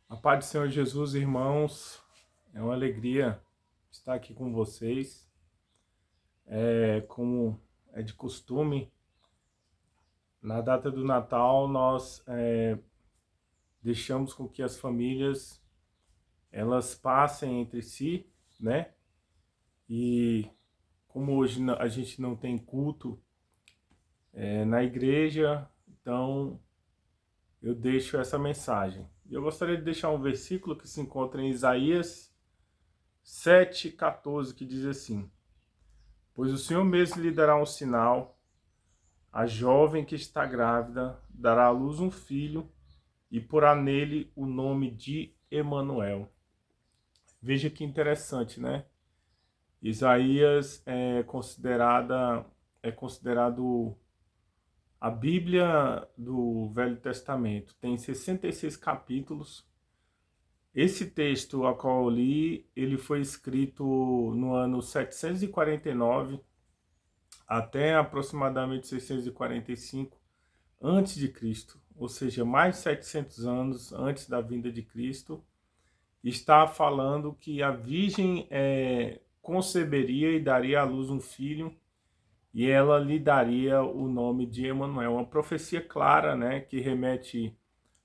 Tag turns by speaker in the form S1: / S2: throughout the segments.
S1: A paz do Senhor Jesus, irmãos, é uma alegria estar aqui com vocês. Como é de costume, na data do Natal nós deixamos com que as famílias elas passem entre si, né? E como hoje a gente não tem culto na igreja, então eu deixo essa mensagem. E eu gostaria de deixar um versículo que se encontra em Isaías 7,14, que diz assim: Pois o Senhor mesmo lhe dará um sinal, a jovem que está grávida dará à luz um filho e porá nele o nome de Emanuel. Veja que interessante, né? Isaías é considerado a Bíblia do Velho Testamento. Tem 66 capítulos. Esse texto a qual eu li, ele foi escrito no ano 749 até aproximadamente 645 antes de Cristo, ou seja, mais de 700 anos antes da vinda de Cristo, está falando que a virgem conceberia e daria à luz um filho, e ela lhe daria o nome de Emanuel, uma profecia clara, né, que remete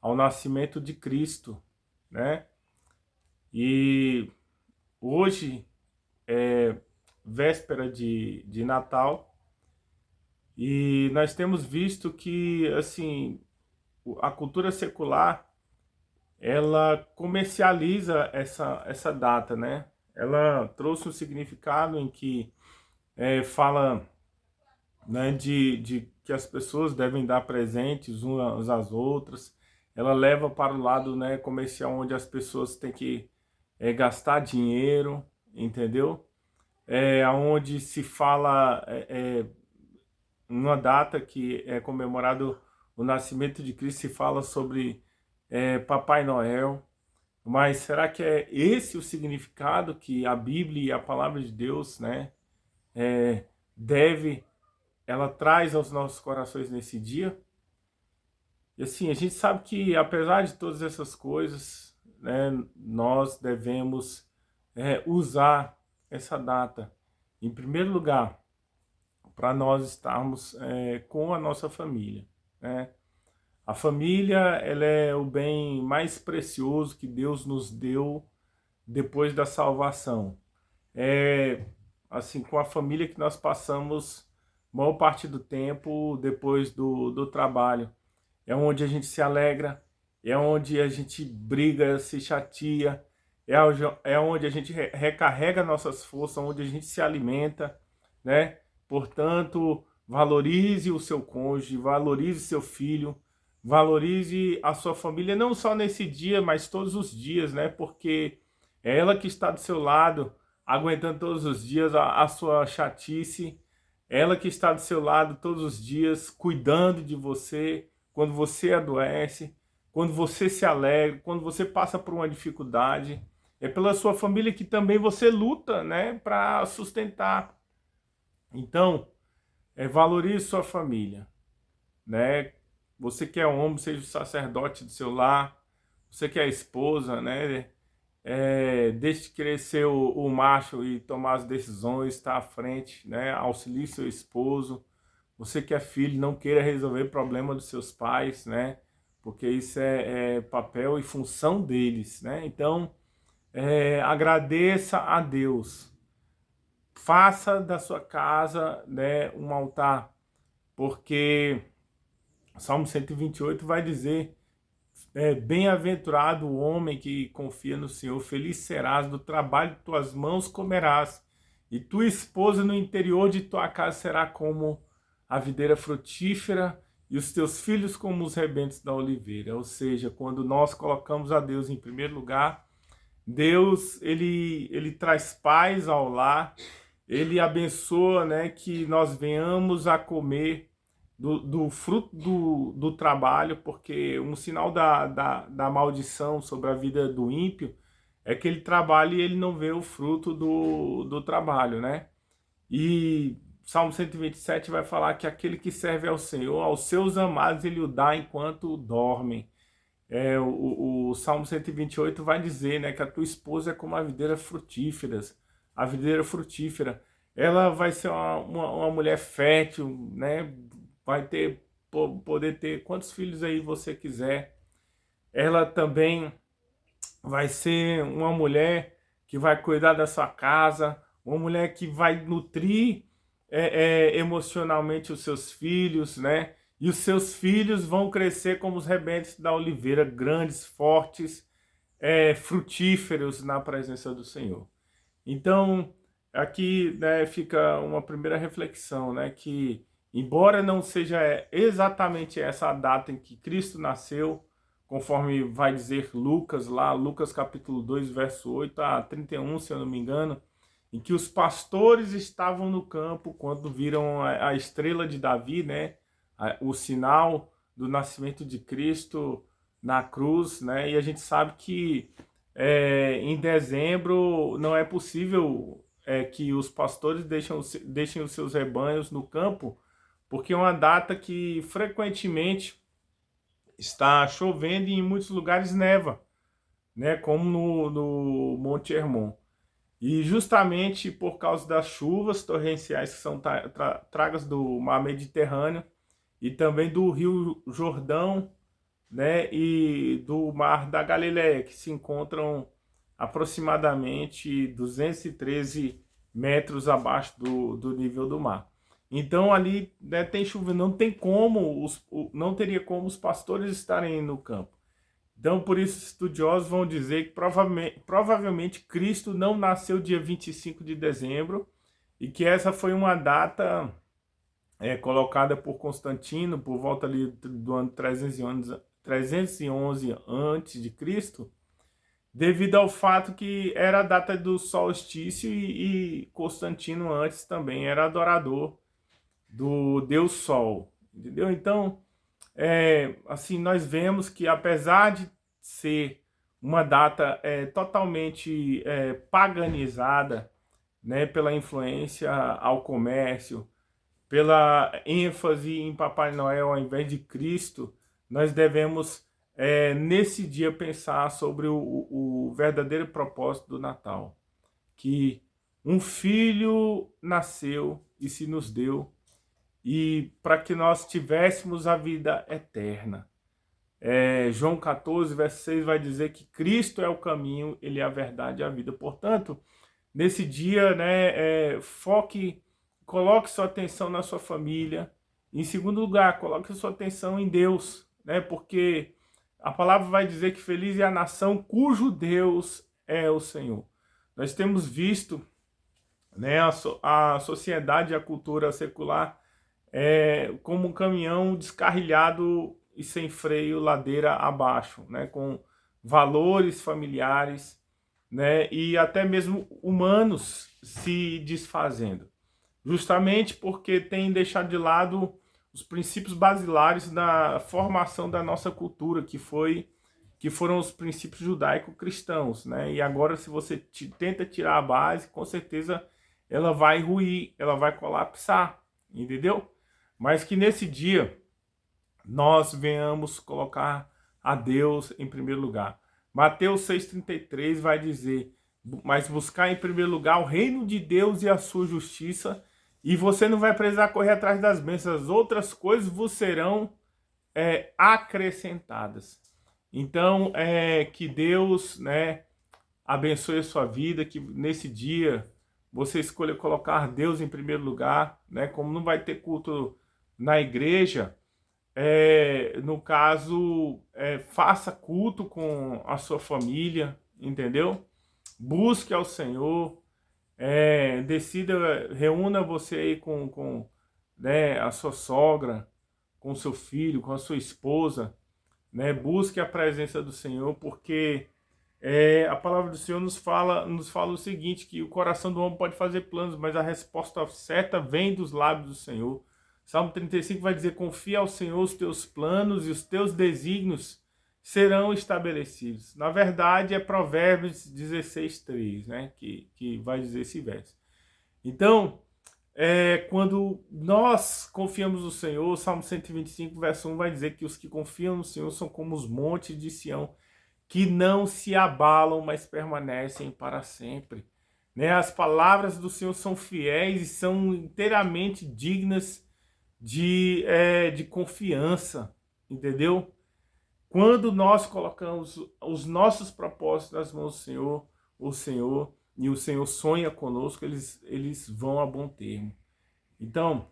S1: ao nascimento de Cristo, né? E hoje é véspera de Natal, e nós temos visto que, assim, a cultura secular, ela comercializa essa data, né? Ela trouxe um significado em que fala, né, de que as pessoas devem dar presentes umas às outras. Ela leva para o lado, né, comercial, onde as pessoas têm que gastar dinheiro, entendeu? Onde se fala uma data que é comemorado o nascimento de Cristo, se fala sobre Papai Noel. Mas será que é esse o significado que a Bíblia e a palavra de Deus, né, deve, ela traz aos nossos corações nesse dia? E assim, a gente sabe que apesar de todas essas coisas, né, nós devemos usar essa data, em primeiro lugar, para nós estarmos com a nossa família, né? A família, ela é o bem mais precioso que Deus nos deu depois da salvação. É assim, com a família que nós passamos maior parte do tempo depois do trabalho. É onde a gente se alegra, é onde a gente briga, se chateia, é onde a gente recarrega nossas forças, onde a gente se alimenta, né? Portanto, valorize o seu cônjuge, valorize seu filho, valorize a sua família, não só nesse dia, mas todos os dias, né? Porque é ela que está do seu lado, aguentando todos os dias a sua chatice, ela que está do seu lado todos os dias, cuidando de você, quando você adoece, quando você se alegra, quando você passa por uma dificuldade. É pela sua família que também você luta, né, para sustentar. Então, valorize sua família, né? Você que é homem, seja o sacerdote do seu lar. Você que é esposa, né? Deixe de querer ser o macho e tomar as decisões, estar à frente, né? Auxilie seu esposo. Você que é filho, não queira resolver problema dos seus pais, né? Porque isso é papel e função deles, né? Então, agradeça a Deus. Faça da sua casa, né, um altar, porque Salmo 128 vai dizer: bem-aventurado o homem que confia no Senhor, feliz serás, do trabalho de tuas mãos comerás, e tua esposa no interior de tua casa será como a videira frutífera, e os teus filhos como os rebentos da oliveira. Ou seja, quando nós colocamos a Deus em primeiro lugar, Deus, ele traz paz ao lar, ele abençoa, né, que nós venhamos a comer do fruto do trabalho, porque um sinal da maldição sobre a vida do ímpio é que ele trabalha e ele não vê o fruto do trabalho, né? E Salmo 127 vai falar que aquele que serve ao Senhor, aos seus amados ele o dá enquanto dormem. O Salmo 128 vai dizer, né, que a tua esposa é como a videira frutífera. Ela vai ser uma mulher fértil, né? Vai poder ter quantos filhos aí você quiser. Ela também vai ser uma mulher que vai cuidar da sua casa, uma mulher que vai nutrir emocionalmente os seus filhos, né? E os seus filhos vão crescer como os rebeldes da oliveira, grandes, fortes, frutíferos na presença do Senhor. Então, aqui, né, fica uma primeira reflexão, né, que embora não seja exatamente essa a data em que Cristo nasceu, conforme vai dizer Lucas lá, Lucas capítulo 2, verso 8 a 31, se eu não me engano, em que os pastores estavam no campo quando viram a estrela de Davi, né, o sinal do nascimento de Cristo na cruz, né, e a gente sabe que em dezembro não é possível que os pastores deixem os seus rebanhos no campo, porque é uma data que frequentemente está chovendo e em muitos lugares neva, né, como no Monte Hermon. E justamente por causa das chuvas torrenciais que são tragas do mar Mediterrâneo e também do Rio Jordão, né, e do Mar da Galileia, que se encontram aproximadamente 213 metros abaixo do nível do mar. Então ali, né, tem chuva, não teria como os pastores estarem no campo. Então por isso estudiosos vão dizer que provavelmente Cristo não nasceu dia 25 de dezembro e que essa foi uma data colocada por Constantino por volta ali do ano 311 antes de Cristo, devido ao fato que era a data do solstício e Constantino antes também era adorador do Deus Sol, entendeu? Então, assim, nós vemos que apesar de ser uma data totalmente paganizada, né, pela influência ao comércio, pela ênfase em Papai Noel ao invés de Cristo, nós devemos, nesse dia, pensar sobre o verdadeiro propósito do Natal. Que um filho nasceu e se nos deu, e para que nós tivéssemos a vida eterna. João 14, verso 6 vai dizer que Cristo é o caminho, Ele é a verdade e a vida. Portanto, nesse dia, né, coloque sua atenção na sua família. Em segundo lugar, coloque sua atenção em Deus, né, porque a palavra vai dizer que feliz é a nação cujo Deus é o Senhor. Nós temos visto, né, a sociedade e a cultura secular como um caminhão descarrilhado e sem freio, ladeira abaixo, né, com valores familiares, né, e até mesmo humanos se desfazendo, justamente porque tem deixado de lado os princípios basilares da formação da nossa cultura, que foram os princípios judaico-cristãos, né? E agora, se você tenta tirar a base, com certeza ela vai ruir, ela vai colapsar, entendeu? Mas que nesse dia nós venhamos colocar a Deus em primeiro lugar. Mateus 6,33 vai dizer: mas buscar em primeiro lugar o reino de Deus e a sua justiça, e você não vai precisar correr atrás das bênçãos, as outras coisas vos serão acrescentadas. Então, que Deus, né, abençoe a sua vida, que nesse dia você escolha colocar Deus em primeiro lugar, né? Como não vai ter culto na igreja, no caso, faça culto com a sua família, entendeu? Busque ao Senhor, decida, reúna você aí né, a sua sogra, com seu filho, com a sua esposa, né? Busque a presença do Senhor, porque a palavra do Senhor nos fala o seguinte, que o coração do homem pode fazer planos, mas a resposta certa vem dos lábios do Senhor. Salmo 35 vai dizer: confia ao Senhor os teus planos e os teus desígnios serão estabelecidos. Na verdade, é Provérbios 16:3, né, que vai dizer esse verso. Então, quando nós confiamos no Senhor, o Salmo 125, verso 1 vai dizer que os que confiam no Senhor são como os montes de Sião, que não se abalam, mas permanecem para sempre. Né? As palavras do Senhor são fiéis e são inteiramente dignas de confiança, entendeu? Quando nós colocamos os nossos propósitos nas mãos do Senhor, e o Senhor sonha conosco, eles vão a bom termo. Então,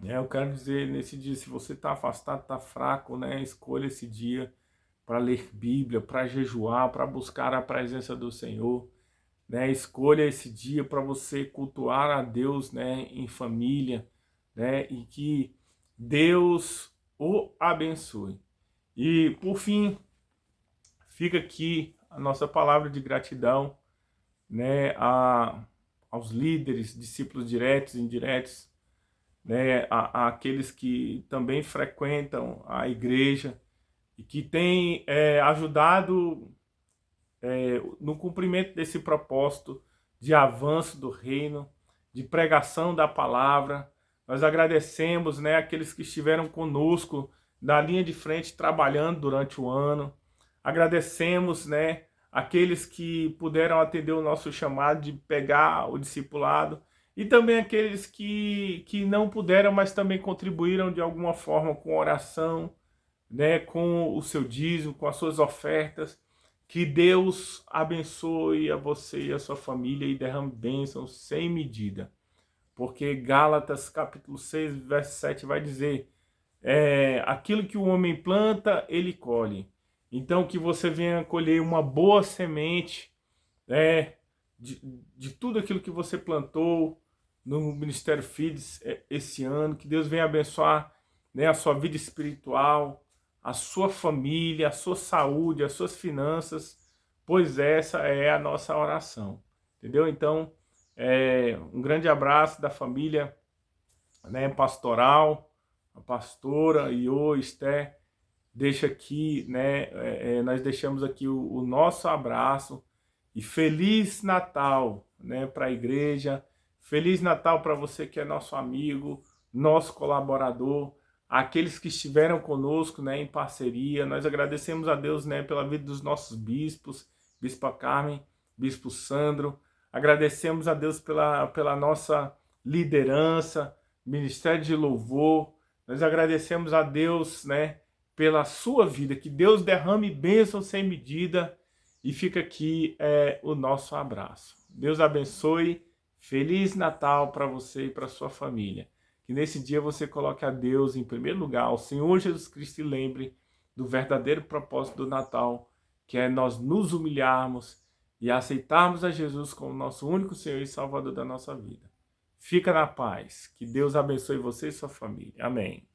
S1: eu quero dizer nesse dia, se você está afastado, está fraco, né, escolha esse dia para ler Bíblia, para jejuar, para buscar a presença do Senhor. Né? Escolha esse dia para você cultuar a Deus, né, em família, né, e que Deus o abençoe. E, por fim, fica aqui a nossa palavra de gratidão, né, aos líderes, discípulos diretos e indiretos, né, àqueles que também frequentam a igreja e que têm ajudado no cumprimento desse propósito de avanço do reino, de pregação da palavra. Nós agradecemos, né, aqueles que estiveram conosco na linha de frente trabalhando durante o ano. Agradecemos, né, aqueles que puderam atender o nosso chamado de pegar o discipulado e também aqueles que não puderam, mas também contribuíram de alguma forma com oração, né, com o seu dízimo, com as suas ofertas. Que Deus abençoe a você e a sua família e derrame bênçãos sem medida. Porque Gálatas capítulo 6, verso 7 vai dizer, aquilo que o homem planta, ele colhe. Então que você venha colher uma boa semente de tudo aquilo que você plantou no Ministério Fides esse ano. Que Deus venha abençoar, né, a sua vida espiritual, a sua família, a sua saúde, as suas finanças, pois essa é a nossa oração, entendeu? Então, um grande abraço da família, né, pastoral, a pastora Iô, Esté, deixa aqui, né, nós deixamos aqui o nosso abraço e Feliz Natal, né, para a igreja, Feliz Natal para você que é nosso amigo, nosso colaborador, aqueles que estiveram conosco, né, em parceria. Nós agradecemos a Deus, né, pela vida dos nossos bispos, Bispa Carmen, Bispo Sandro. Agradecemos a Deus pela nossa liderança, Ministério de Louvor. Nós agradecemos a Deus, né, pela sua vida. Que Deus derrame bênção sem medida. E fica aqui o nosso abraço. Deus abençoe. Feliz Natal para você e para sua família. Que nesse dia você coloque a Deus em primeiro lugar, ao Senhor Jesus Cristo, e lembre do verdadeiro propósito do Natal, que é nós nos humilharmos e aceitarmos a Jesus como nosso único Senhor e Salvador da nossa vida. Fica na paz. Que Deus abençoe você e sua família. Amém.